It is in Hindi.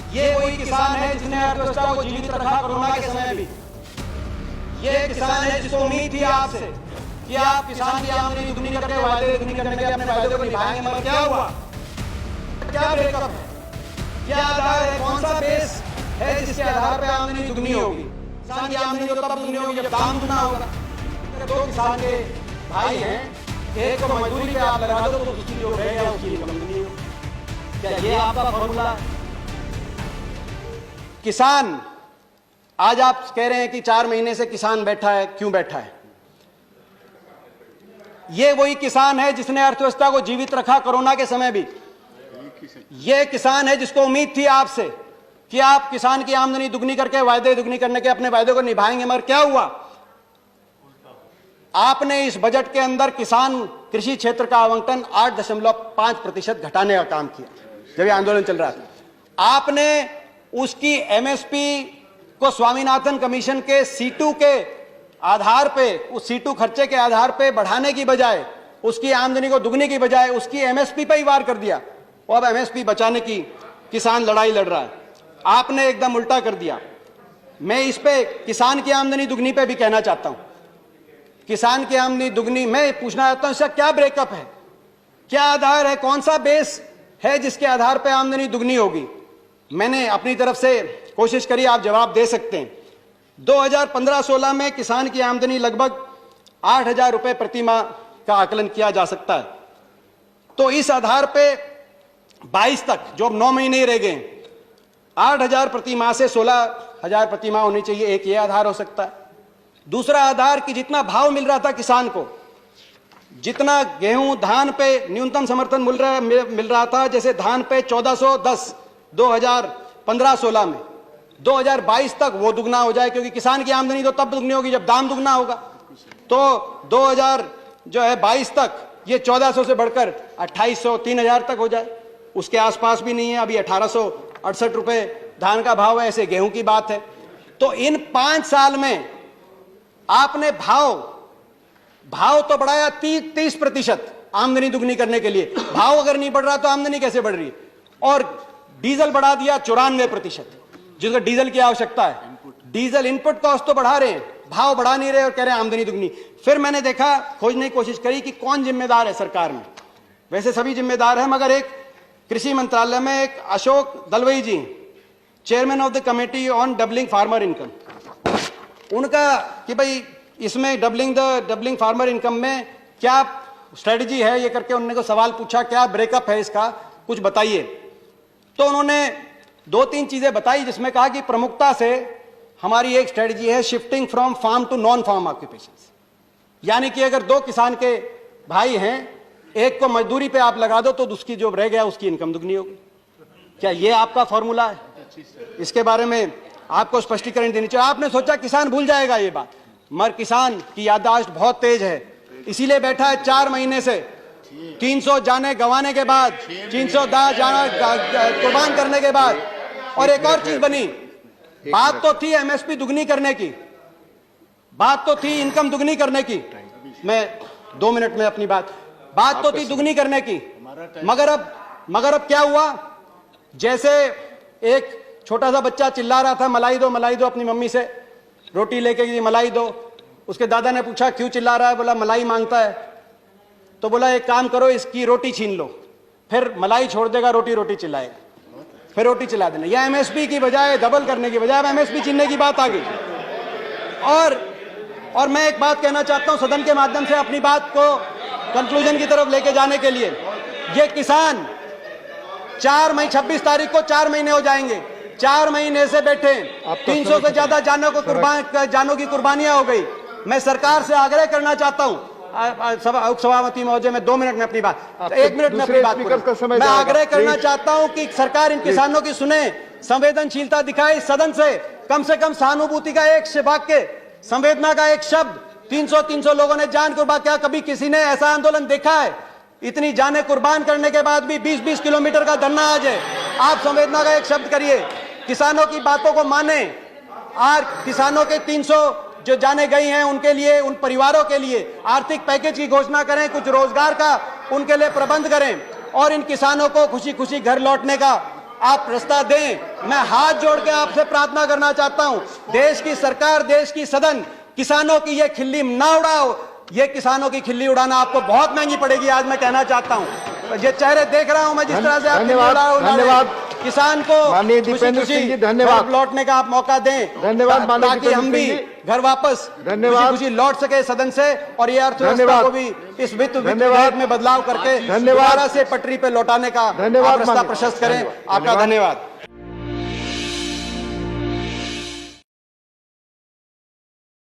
ये वही किसान है जिसने अर्थव्यवस्था को जीवित रखा कोरोना के समय भी। ये किसान है जिसको उम्मीद थी आपसे कि आप किसान की आमदनी दुगनी करके वायदे दुगनी करने के अपने वायदे को निभाएंगे, मगर क्या हुआ? क्या ब्रेकअप है? क्या आधार है? कौन सा बेस है जिसके आधार पर आमदनी दुगनी होगी? किसान की आमदनी तो तब दुगनी होगी जब दाम दुगना होगा। दो किसान के भाई हैं, एक को मजदूरी पे आप लगा दो तो उसकी जो रहेगा उसकी इनकम दुगनी होगी। क्या ये आपका फॉर्मूला है? किसान, आज आप कह रहे हैं कि 4 महीने से किसान बैठा है, क्यों बैठा है? ये वही किसान है जिसने अर्थव्यवस्था को जीवित रखा कोरोना के समय भी। ये किसान है जिसको उम्मीद थी आपसे कि आप किसान की आमदनी दुगनी करके वायदे दुगनी करने के अपने वायदे को निभाएंगे, मगर क्या हुआ? आपने इस बजट के अंदर किसान कृषि क्षेत्र का आवंटन 8.5% घटाने का काम किया जब ये आंदोलन चल रहा था। आपने उसकी एमएसपी को स्वामीनाथन कमीशन के C2 के आधार पे, उस C2 खर्चे के आधार पे बढ़ाने की बजाय, उसकी आमदनी को दुगने की बजाय उसकी एमएसपी पे ही वार कर दिया। और अब एमएसपी बचाने की किसान लड़ाई लड़ रहा है। आपने एकदम उल्टा कर दिया। मैं इस पे किसान की आमदनी दुगनी पे भी कहना चाहता हूं। किसान की आमदनी दुगनी, मैं पूछना चाहता हूं इसका क्या ब्रेकअप है? क्या आधार है? कौन सा बेस है जिसके आधार पर आमदनी दुगनी होगी? मैंने अपनी तरफ से कोशिश करी, आप जवाब दे सकते हैं। 2015-16 में किसान की आमदनी लगभग 8,000 रुपए प्रति माह का आकलन किया जा सकता है। तो इस आधार पे 22 तक, जो अब 9 महीने ही रह गए, 8,000 प्रति माह से 16,000 प्रति माह होनी चाहिए। एक ये आधार हो सकता है। दूसरा आधार कि जितना भाव मिल रहा था किसान को, जितना गेहूं धान पे न्यूनतम समर्थन मिल रहा था, जैसे धान पे 1410 2015-16 में, 2022 तक वो दुगना हो जाए, क्योंकि किसान की आमदनी तो तब दुगनी होगी जब दाम दुगना होगा। तो 2022 तक ये 1400 से बढ़कर 2800 3000 तक हो जाए। उसके आसपास भी नहीं है, अभी 1868 रुपए धान का भाव है, ऐसे गेहूं की बात है। तो इन 5 साल में आपने भाव तो बढ़ाया 30% आमदनी दुगनी करने के लिए। भाव अगर नहीं बढ़ रहा तो आमदनी कैसे बढ़ रही है? और डीजल बढ़ा दिया 94%, जिसको डीजल की आवश्यकता है। डीजल इनपुट कॉस्ट तो बढ़ा रहे हैं, भाव बढ़ा नहीं रहे और कह रहे हैं आमदनी दुगनी। फिर मैंने देखा, खोजने की कोशिश करी कि कौन जिम्मेदार है सरकार में। वैसे सभी जिम्मेदार हैं, मगर एक कृषि मंत्रालय में एक Ashok Dalwai ji, chairman of the committee on doubling farmer income, उनका कि भाई इसमें डबलिंग फार्मर इनकम में क्या स्ट्रेटजी है, ये करके उन्होंने को सवाल पूछा, क्या ब्रेकअप है इसका, कुछ बताइए। तो उन्होंने 2-3 चीजें बताई, जिसमें कहा कि प्रमुखता से हमारी एक स्ट्रेटजी है shifting from farm to non farm occupations. यानी कि अगर 2 किसान के भाई हैं, एक को मजदूरी पे आप लगा दो तो उसकी जो रह गया उसकी इनकम दुगनी होगी। क्या ये आपका फॉर्मूला है? इसके बारे में आपको स्पष्टीकरण देनी चाहिए। आपने सोचा किसान भूल जाएगा ये बात, मगर किसान की याददाश्त बहुत तेज है, इसीलिए बैठा है 4 महीने से। 300 जाने गंवाने के बाद, 300 जाना कुर्बान करने के बाद, और एक और चीज बनी, बात तो थी एमएसपी दुगनी करने की, बात तो थी इनकम दुगनी करने की। मैं 2 मिनट में अपनी बात तो थी दुगनी करने की, मगर अब क्या हुआ? जैसे एक छोटा सा बच्चा चिल्ला रहा था, मलाई दो अपनी मम्मी से, रोटी लेके मलाई दो। उसके दादा ने पूछा क्यों चिल्ला रहा है? बोला मलाई मांगता है। तो बोला एक काम करो, इसकी रोटी छीन लो, फिर मलाई छोड़ देगा, रोटी चिल्लाएगा, फिर रोटी चिल्ला देना। या एमएसपी की बजाय, डबल करने की बजाय अब एमएसपी छीनने की बात आ गई। और मैं एक बात कहना चाहता हूं सदन के माध्यम से, अपनी बात को कंक्लूजन की तरफ लेके जाने के लिए। ये किसान 26 तारीख को 4 महीने हो जाएंगे, 4 महीने से बैठे, 300 से ज्यादा जानों की कुर्बानियां हो गई। मैं सरकार से आग्रह करना चाहता हूं, उपसभापति महोदय, मैं 2 मिनट में अपनी बात, 1 मिनट में अपनी बात मैं आग्रह करना चाहता हूं कि सरकार इन किसानों की सुने, संवेदनशीलता दिखाए, सदन से कम सहानुभूति का एक वाक्य, संवेदना का एक शब्द। 300 लोगों ने जान कुर्बान, क्या कभी किसी ने ऐसा आंदोलन देखा है? इतनी जानें कुर्बान करने के बाद भी 20-20 किलोमीटर का धरना आज है। आप संवेदना का एक शब्द करिए, किसानों की बातों को माने। आज किसानों के 300 जो जाने गई हैं, उनके लिए, उन परिवारों के लिए आर्थिक पैकेज की घोषणा करें, कुछ रोजगार का उनके लिए प्रबंध करें, और इन किसानों को खुशी खुशी घर लौटने का आप रास्ता दें। मैं हाथ जोड़ के आपसे प्रार्थना करना चाहता हूं, देश की सरकार, देश की सदन, किसानों की ये खिल्ली ना उड़ाओ। ये किसानों की खिल्ली उड़ाना आपको बहुत महंगी पड़ेगी। आज मैं कहना चाहता हूं, ये चेहरे देख रहा हूं मैं, जिस तरह से आप धन्यवाद किसान को माननीय दीपेंद्र सिंह जी, धन्यवाद। लौटने का आप मौका दें, धन्यवाद माननीय ताकि हम भी घर वापस खुशी लौट सके सदन से, और ये अर्थव्यवस्था को भी इस वित्त विधेयक में बदलाव करके दोबारा से पटरी पे लौटाने का आप रास्ता प्रशस्त करें। आपका धन्यवाद।